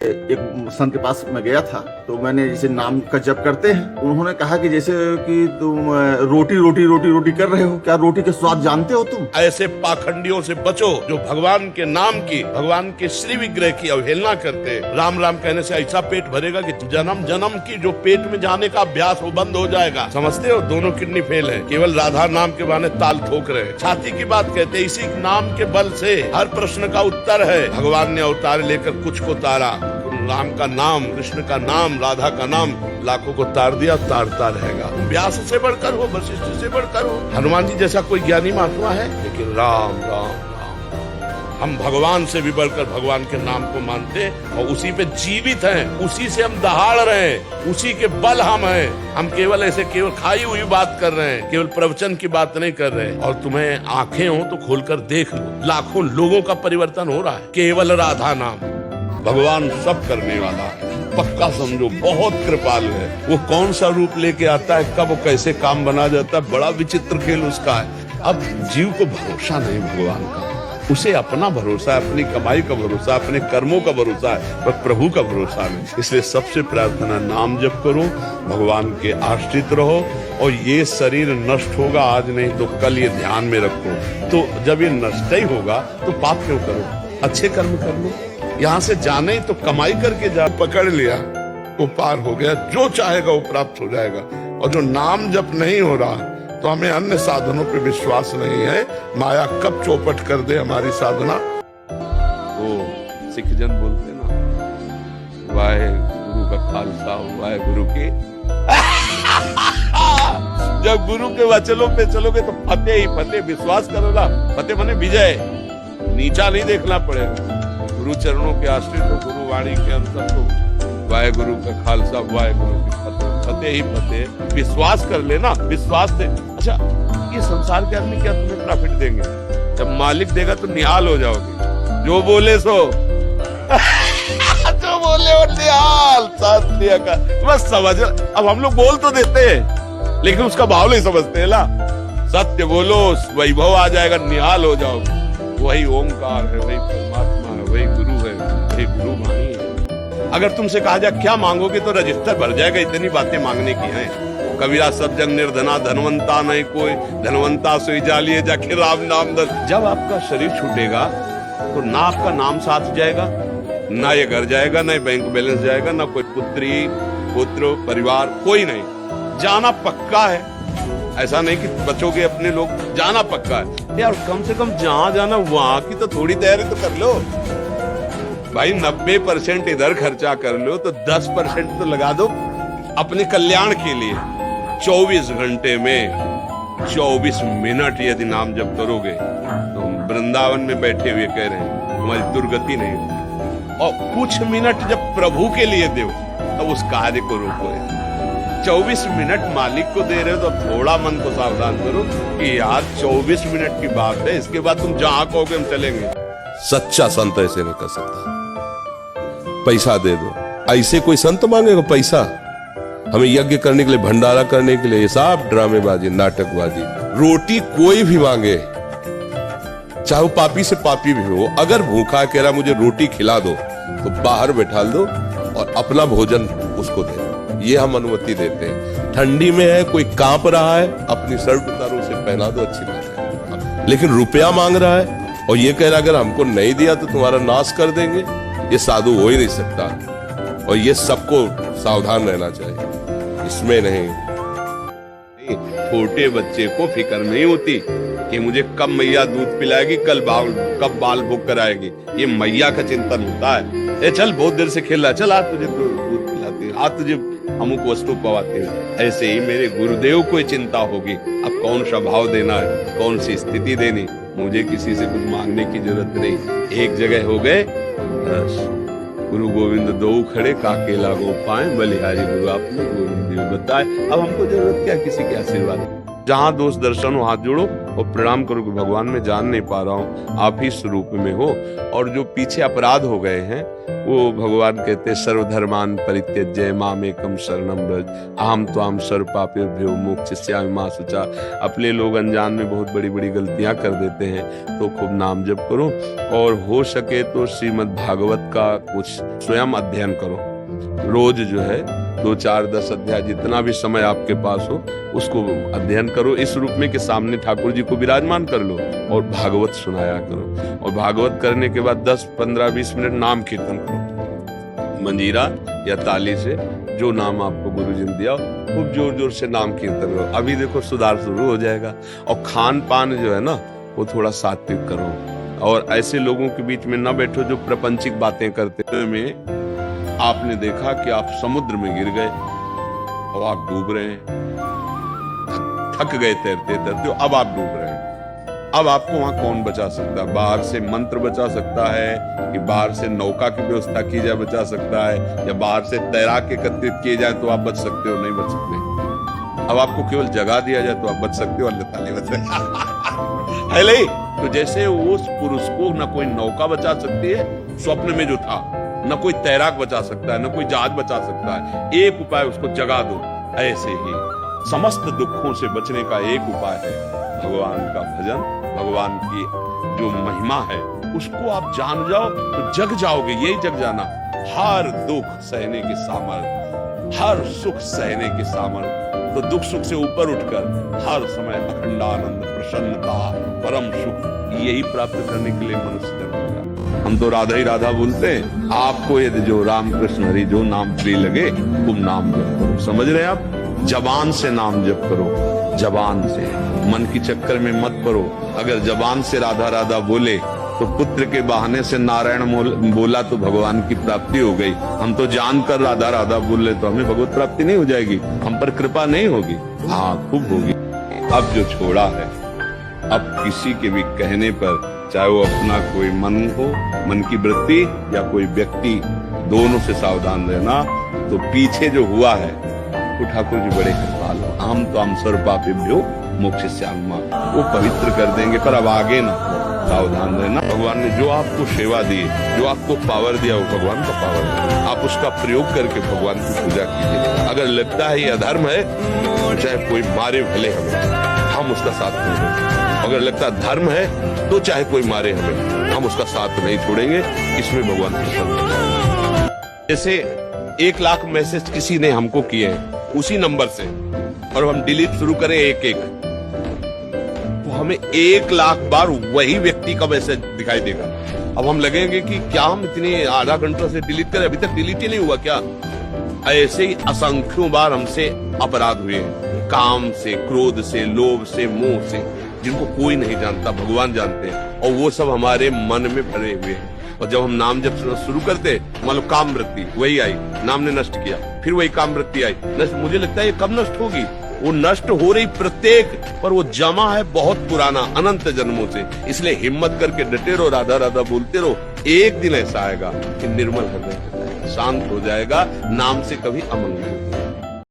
एक संत के पास मैं गया था, तो मैंने जैसे नाम का जप करते हैं, उन्होंने कहा कि जैसे कि तुम रोटी रोटी रोटी रोटी कर रहे हो, क्या रोटी के स्वाद जानते हो तुम? ऐसे पाखंडियों से बचो जो भगवान के नाम की, भगवान के श्री विग्रह की अवहेलना करते। राम राम कहने से ऐसा पेट भरेगा कि जन्म जन्म की जो पेट में जाने का अभ्यास वो बंद हो जाएगा। समझते हो, दोनों किडनी फेल है, केवल राधा नाम के बहाने ताल ठोक रहे हैं। छाती की बात कहते, इसी नाम के बल से हर प्रश्न का उत्तर है। भगवान ने अवतार लेकर कुछ को तारा, राम का नाम, कृष्ण का नाम, राधा का नाम लाखों को तार दिया, तारता रहेगा। व्यास से बढ़कर हो, वशिष्ठ से बढ़कर हो, हनुमान जी जैसा कोई ज्ञानी महात्मा है, लेकिन राम राम राम। हम भगवान से भी बढ़कर भगवान के नाम को मानते और उसी पे जीवित हैं, उसी से हम दहाड़ रहे हैं, उसी के बल हम हैं। हम केवल ऐसे केवल खाई हुई बात कर रहे हैं, केवल प्रवचन की बात नहीं कर रहे। और तुम्हें आंखें हो तो खोलकर देख लो, लाखों लोगों का परिवर्तन हो रहा है केवल राधा नाम। भगवान सब करने वाला है, पक्का समझो, बहुत कृपालु है। वो कौन सा रूप लेके आता है, कब वो कैसे काम बना जाता है, बड़ा विचित्र खेल उसका है। अब जीव को भरोसा नहीं भगवान का, उसे अपना भरोसा है, अपनी कमाई का भरोसा, अपने कर्मों का भरोसा है, पर प्रभु का भरोसा नहीं। इसलिए सबसे प्रार्थना, नाम जप करो, भगवान के आश्रित रहो। और ये शरीर नष्ट होगा आज नहीं तो कल, ये ध्यान में रखो। तो जब ये नष्ट ही होगा तो पाप क्यों करो, अच्छे कर्म कर लो। यहाँ से जाने तो कमाई करके जा, पकड़ लिया वो पार हो गया, जो चाहेगा वो प्राप्त हो जाएगा। और जो नाम जप नहीं हो रहा तो हमें अन्य साधनों पे विश्वास नहीं है, माया कब चौपट कर दे हमारी साधना। वो सिख जन बोलते ना, वाहे गुरु का खालसा वाहे गुरु के। जब गुरु के वचनों पे चलोगे तो फतेह ही फतेह, विश्वास करो ना, फतेह माने विजय, नीचा नहीं देखना पड़ेगा। गुरु चरणों के आश्रित हो, गुरु वाणी के अंतर हो, वाहे गुरु का खालसा वाहे गुरु की फतेह, फतेह ही फतेह। विश्वास कर लेना, विश्वास से। अच्छा, ये संसार के आदमी क्या तुम्हें प्रॉफिट देंगे? जब मालिक देगा तो निहाल हो जाओगे, जो बोले सो जो बोले और निहाल। सत्य का बस समझ। अब हम लोग बोल तो देते हैं लेकिन उसका भाव नहीं समझते है ना। सत्य बोलो, वैभव आ जाएगा, निहाल हो जाओगे। वही ओंकार है, वही परमात्मा है, वही गुरु है, वही गुरु वाणी है। अगर तुमसे कहा जाए क्या मांगोगे तो रजिस्टर भर जाएगा, इतनी बातें मांगने की हैं। कबीरा सब जग निर्धना, धनवंता नहीं कोई, धनवंता सोई जालिए जाके राम नाम दर। जब आपका शरीर छूटेगा तो ना आपका नाम साथ जाएगा, ना ये घर जाएगा, ना बैंक बैलेंस जाएगा, ना कोई पुत्री पुत्र परिवार, कोई नहीं। जाना पक्का है, ऐसा नहीं कि बचोगे अपने लोग, जाना पक्का है। यार कम से कम जहां जाना वहां की तो थोड़ी तैयारी तो कर लो भाई। 90% इधर खर्चा कर लो तो 10% तो लगा दो अपने कल्याण के लिए। 24 घंटे में 24 मिनट यदि नाम जप करोगे तो वृंदावन में बैठे हुए कह रहे हैं तुम्हारी दुर्गति नहीं होगी। और कुछ मिनट जब प्रभु के लिए दो तब उस कार्य को रोको। 24 मिनट मालिक को दे रहे हो तो थोड़ा मन को सावधान करो कि यार 24 मिनट की बात है, इसके बाद तुम जहां कहोगे हम चलेंगे। सच्चा संत ऐसे नहीं कर सकता। पैसा दे दो, ऐसे कोई संत मांगेगा पैसा? हमें यज्ञ करने के लिए, भंडारा करने के लिए, ये सब ड्रामेबाजी, नाटकबाजी। रोटी कोई भी मांगे, चाहे वो पापी से पापी भी हो, अगर भूखा कह रहा मुझे रोटी खिला दो तो बाहर बैठा दो और अपना भोजन उसको दे, ये हम अनुमति देते हैं। ठंडी में है, कोई कांप रहा है, अपनी शर्ट उतारो उसे पहना दो, अच्छी बात है। लेकिन रुपया मांग रहा है और ये कह रहा अगर हमको नहीं दिया तो तुम्हारा नाश कर देंगे, ये साधु हो ही नहीं सकता। और ये सबको सावधान रहना चाहिए, इसमें नहीं। छोटे बच्चे को फिक्र नहीं होती कि मुझे कब मैया दूध पिलाएगी, कब बाल भूख कराएगी, ये मैया का चिंतन होता है। ए चल बहुत देर से खेल रहा है, चल आज तुझे दूध पिलाती है, आज तुझे अमुक वस्तु पवाती है। ऐसे ही मेरे गुरुदेव को चिंता होगी, अब कौन सा भाव देना है, कौन सी स्थिति देनी। मुझे किसी से कुछ मांगने की जरूरत नहीं। एक जगह हो गए बस, गुरु गोविंद दो खड़े काके लागो पाए, बलिहारी गुरु आपने गोविंद बताए। अब हमको जरूरत क्या किसी के आशीर्वाद। जहां दोस्त दर्शन हो हाथ जोड़ो और प्रणाम करो कि भगवान मैं जान नहीं पा रहा हूँ, आप ही स्वरूप में हो। और जो पीछे अपराध हो गए हैं वो भगवान कहते सर्वधर्मान परित्यज्य मामेकम शरणम व्रज अहम त्वाम सर्व पापेभ्यो मोक्षयिष्यामि मा शुचा। अपने लोग अनजान में बहुत बड़ी बड़ी गलतियां कर देते हैं, तो खूब नाम जप करो और हो सके तो श्रीमद् भागवत का कुछ स्वयं अध्ययन करो। रोज जो है 2, 4, 10 अध्याय जितना भी समय आपके पास हो उसको अध्ययन करो, इस रूप में कि सामने ठाकुर जी को विराजमान कर लो और भागवत सुनाया करो। और भागवत करने के बाद 10, 15, 20 मिनट नाम कीर्तन करो, मंजीरा या ताली से जो नाम आपको गुरुजी ने दिया खूब जोर जोर से नाम कीर्तन करो। अभी देखो सुधार शुरू हो जाएगा। और खान पान जो है ना वो थोड़ा सात्विक करो और ऐसे लोगों के बीच में न बैठो जो प्रपंचिक बातें करते में आपने देखा कि आप समुद्र में गिर गए और आप डूब रहे हैं, थक गए तैरते तैरते, अब आप डूब रहे हैं। अब आपको वहां कौन बचा सकता है? बाहर से मंत्र बचा सकता है कि बाहर से नौका की व्यवस्था की जाए बचा सकता है, या बाहर से तैराक एकत्रित किए जाए तो आप बच सकते हो? नहीं बच सकते। अब आपको केवल जगा दिया जाए तो आप बच सकते हो, अल्लाह ताला बच सकते है नहीं? तो जैसे उस पुरुष को न कोई नौका बचा सकती है स्वप्न में जो था, न कोई तैराक बचा सकता है, न कोई जहाज बचा सकता है, एक उपाय उसको जगा दो। ऐसे ही समस्त दुखों से बचने का एक उपाय है भगवान का भजन, भगवान की जो महिमा है उसको आप जान जाओ तो जग जाओगे। यही जग जाना, हर दुख सहने के सामर्थ्य, हर सुख सहने के सामर्थ्य। तो दुख सुख से ऊपर उठकर हर समय अखंडानंद, प्रसन्नता, परम सुख यही प्राप्त करने के लिए मनुष्य जन्म लिया। हम तो राधा ही राधा बोलते हैं, आपको यदि जो राम कृष्ण हरि जो नाम प्रिय लगे तुम नाम जप करो। समझ रहे हैं आप? जबान से नाम जप करो, जबान से, मन की चक्कर में मत पड़ो। अगर जबान से राधा राधा बोले तो पुत्र के बहाने से नारायण बोला तो भगवान की प्राप्ति हो गई। हम तो जानकर राधा राधा बोल रहे तो हमें भगवत प्राप्ति नहीं हो जाएगी, हम पर कृपा नहीं होगी। हाँ खूब होगी। अब जो छोड़ा है, अब किसी के भी कहने पर, चाहे वो अपना कोई मन हो, मन की वृत्ति या कोई व्यक्ति, दोनों से सावधान रहना। तो पीछे जो हुआ है तो ठाकुर जी बड़े कृपाल हो, हम तो हम सर्व पापेभ्यो मोक्षयिष्यामि मा, वो पवित्र कर देंगे। पर अब आगे ना, सावधान रहना। भगवान ने जो आपको सेवा दी, जो आपको पावर दिया, वो भगवान का पावर है। आप उसका प्रयोग करके भगवान की पूजा कीजिए। अगर लगता है ये अधर्म है तो चाहे कोई मारे भले हमें, हम उसका साथ नहीं छोड़ेंगे। अगर लगता है धर्म है तो चाहे कोई मारे हमें, हम उसका साथ नहीं छोड़ेंगे। इसमें भगवान प्रसन्न है। जैसे 1 लाख मैसेज किसी ने हमको किए हैं उसी नंबर से, और हम डिलीट शुरू करें एक एक, तो हमें 1 लाख बार वही व्यक्ति का मैसेज दिखाई देगा। अब हम लगेंगे कि क्या हम इतने आधा घंटा से डिलीट करें, अभी तक डिलीट ही नहीं हुआ क्या? ऐसे ही असंख्यों बार हमसे अपराध हुए, काम से, क्रोध से, लोभ से, मोह से, जिनको कोई नहीं जानता, भगवान जानते हैं। और वो सब हमारे मन में भरे हुए हैं। और जब हम नाम जब शुरू करते, मान लो काम वृत्ति वही आई, नाम ने नष्ट किया, फिर वही काम वृत्ति आई नष्ट। मुझे लगता है ये कब नष्ट होगी? वो नष्ट हो रही प्रत्येक, पर वो जमा है बहुत पुराना, अनंत जन्मों से। इसलिए हिम्मत करके डटे रहो, राधा राधा बोलते रहो। एक दिन ऐसा आएगा कि निर्मल हृदय शांत हो जाएगा, नाम से कभी अमंगल